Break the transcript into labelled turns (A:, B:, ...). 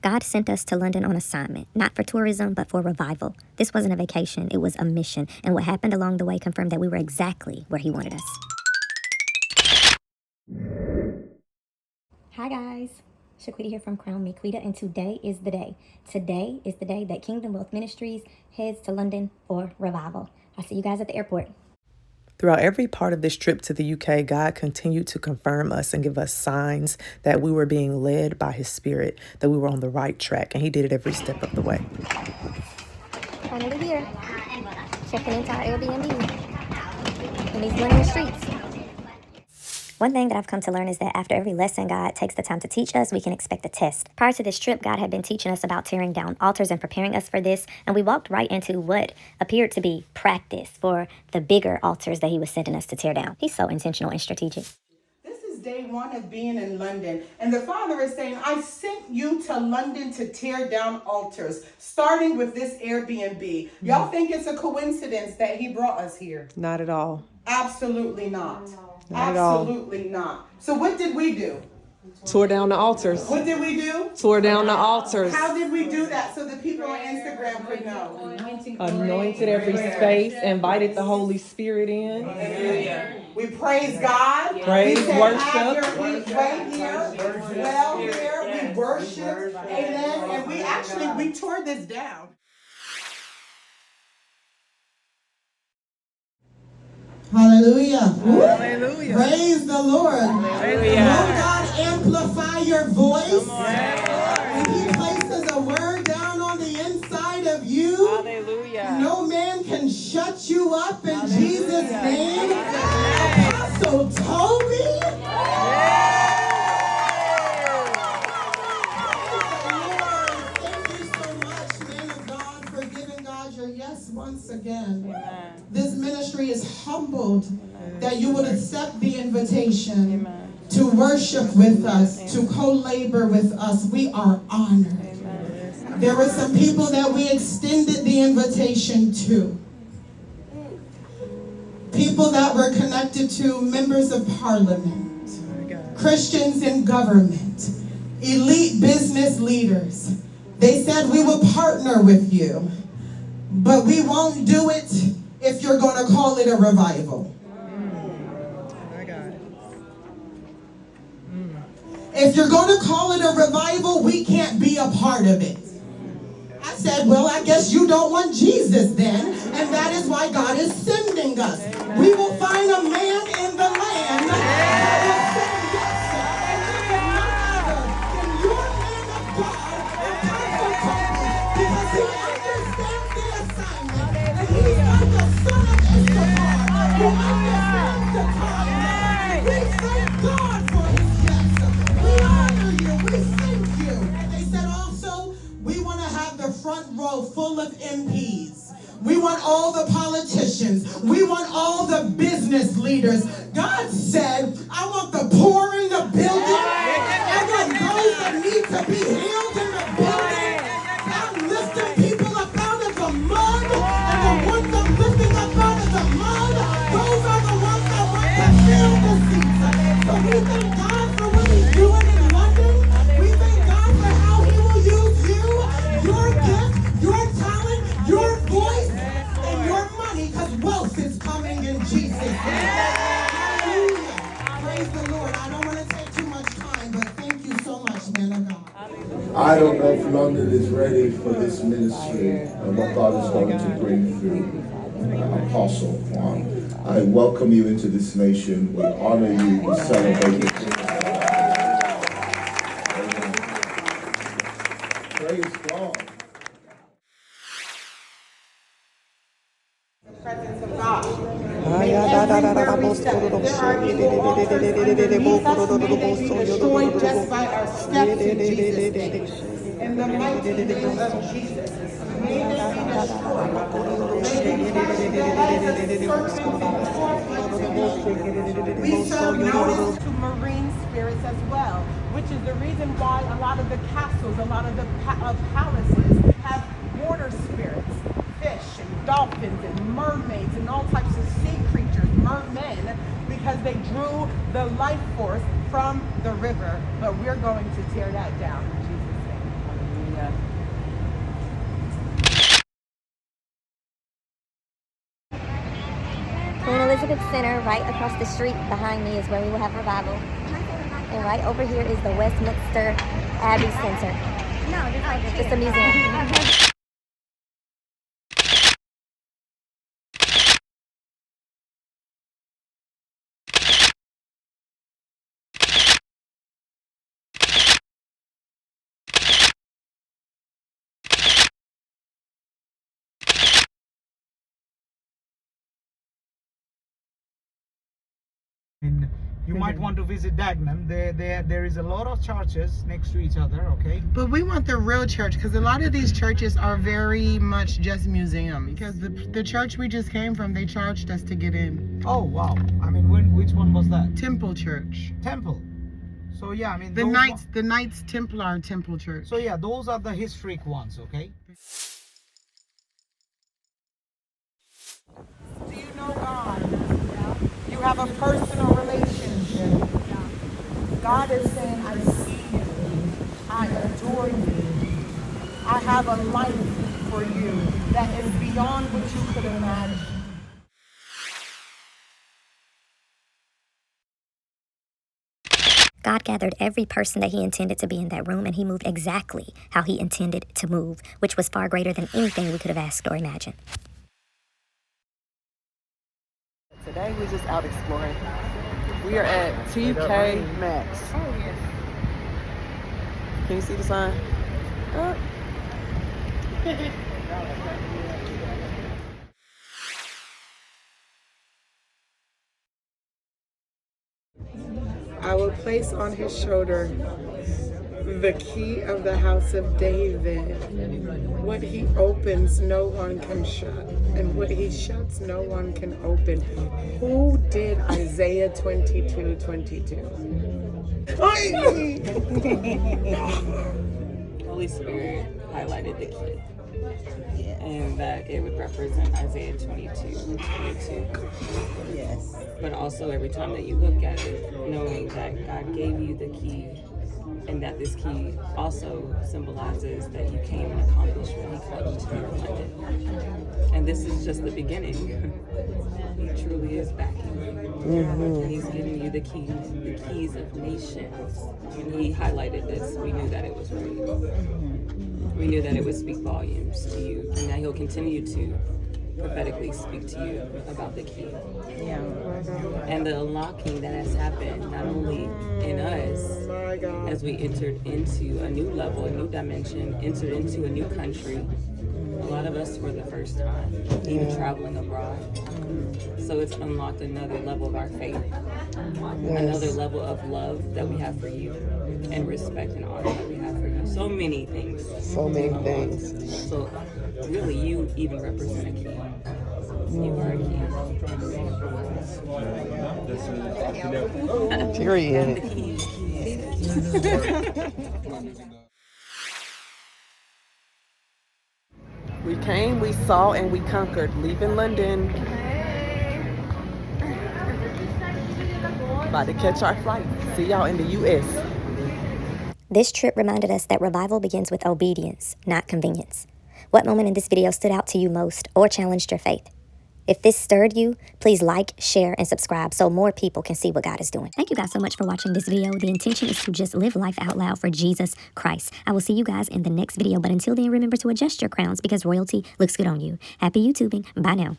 A: God sent us to London on assignment, not for tourism, but for revival. This wasn't a vacation, it was a mission, and what happened along the way confirmed that we were exactly where he wanted us. Hi guys, Shequita here from Crown Me Quita, and today is the day. Today is the day that Kingdom Wealth Ministries heads to London for revival. I'll see you guys at the airport.
B: Throughout every part of this trip to the UK, God continued to confirm us and give us signs that we were being led by his spirit, that we were on the right track, and he did it every step of the way.
A: Finally here, checking into our Airbnb in these London streets. One thing that I've come to learn is that after every lesson God takes the time to teach us, we can expect a test. Prior to this trip, God had been teaching us about tearing down altars and preparing us for this, and we walked right into what appeared to be practice for the bigger altars that he was sending us to tear down. He's so intentional and strategic.
C: This is day one of being in London, and the Father is saying, I sent you to London to tear down altars, starting with this Airbnb. Y'all think it's a coincidence that he brought us here?
B: Not at all.
C: Absolutely not.
B: Not at all.
C: Absolutely not. So what did we do?
B: Tore down the altars.
C: What did we do?
B: Tore down the altars.
C: How did we do that so the people on Instagram could know?
B: Anointed every space, invited the Holy Spirit in.
C: Hallelujah. We praise God.
B: Praise,
C: we said,
B: worship.
C: Have your way here. Well here. We worship. Amen. And we tore this down. Hallelujah.
B: Hallelujah.
C: Praise the Lord.
B: Hallelujah.
C: Will God amplify your voice? When he places a word down on the inside of you,
B: Hallelujah.
C: no man can shut you up in Jesus' name. Apostle Toby. Thank you so much, man of God, for giving God your yes once again.
D: Amen.
C: This ministry is humbled that you would accept the invitation
D: Amen.
C: to worship with us, to co-labor with us. We are honored.
D: Amen.
C: There were some people that we extended the invitation to. People that were connected to members of parliament, Christians in government, elite business leaders. They said, we will partner with you, but we won't do it if you're going to call it a revival. If you're going to call it a revival, we can't be a part of it. I said, well, I guess you don't want Jesus then, and that is why God is sending us. We will find a man in the land that will send us. And your man of God, Apostle Toby, because he understands the assignment, and he's like the son of Issachar, who understands the time. We thank God for his yes. We honor you. We thank you. And they said also, we want to have the front row full of MPs. We want all the politicians. We want all the business leaders. God said, I want the poor in the building. I want those that need to be healed in the building. I'm lifting people up out of the mud. And the ones I'm lifting up out of the mud, those are the ones that want to fill the seats. So we thank God for what he's doing in London. We thank God for how he will use you, your gift, your talent, your voice, and your money, because wealth is coming in Jesus' name. Hallelujah. Praise the Lord. I don't want to take too much time, but thank you so much, man of God.
E: I don't know if London is ready for this ministry and what God is going to bring through Apostle Juan. I welcome you into this nation. We honor you. We celebrate you. Praise God.
C: The presence of God. May everywhere we step, there are evil altars underneath us. May they be destroyed just by our steps in Jesus' name. In the mighty name of Jesus. May they be destroyed. May they catch the heads of serpents and forth. We serve notice to marine spirits as well, which is the reason why a lot of the castles, a lot of the palaces have water spirits, fish and dolphins and mermaids and all types of sea creatures, mermen, because they drew the life force from the river. But we're going to tear that down in Jesus' name.
A: Elizabeth Center, right across the street behind me, is where we will have revival. And right over here is the Westminster Abbey Center. No, just a museum.
C: And you might want to visit Dagenham. There is a lot of churches next to each other, okay?
D: But we want the real church, because a lot of these churches are very much just museums. Because the church we just came from, they charged us to get in.
C: Oh, wow. I mean, which one was that?
D: Temple Church.
C: Temple. So yeah, I mean,
D: The Knights Templar Temple Church.
C: So yeah, those are the historic ones, okay?
D: Do you know God? You have a personal relationship. God is saying, I see you. I adore you. I have a life for you that is beyond what you could imagine.
A: God gathered every person that he intended to be in that room, and he moved exactly how he intended to move, which was far greater than anything we could have asked or imagined.
D: Today we're just out exploring. We are at TK Maxx.
B: Oh, yes.
D: Can you see the sign? I will place on his shoulder the key of the house of David. What he opens, no one can shut. And what he shuts, no one can open. Who did Isaiah 22:22?
F: Holy Spirit highlighted the key. And that it would represent Isaiah 22:22.
D: Yes.
F: But also every time that you look at it, knowing that God gave you the key, and that this key also symbolizes that you came and accomplished what he called you to be appointed. And this is just the beginning. He truly is backing you. He's giving you the keys of nations. When he highlighted this, we knew that it was right. We knew that it would speak volumes to you, and that he'll continue to prophetically speak to you about the key.
D: Yeah.
F: And the unlocking that has happened, not only in us,
D: My God.
F: as we entered into a new level, a new dimension, entered into a new country. A lot of us for the first time, even traveling abroad. So it's unlocked another level of our faith, another level of love that we have for you, and respect and honor that we have for you. So many things.
D: So many things.
F: So really, you even represent a key. You are a key.
D: Period.
F: The key.
D: We came, we saw, and we conquered. Leaving London. About to catch our flight. See y'all in the U.S.
A: This trip reminded us that revival begins with obedience, not convenience. What moment in this video stood out to you most or challenged your faith? If this stirred you, please like, share, and subscribe so more people can see what God is doing. Thank you guys so much for watching this video. The intention is to just live life out loud for Jesus Christ. I will see you guys in the next video, but until then, remember to adjust your crowns because royalty looks good on you. Happy YouTubing. Bye now.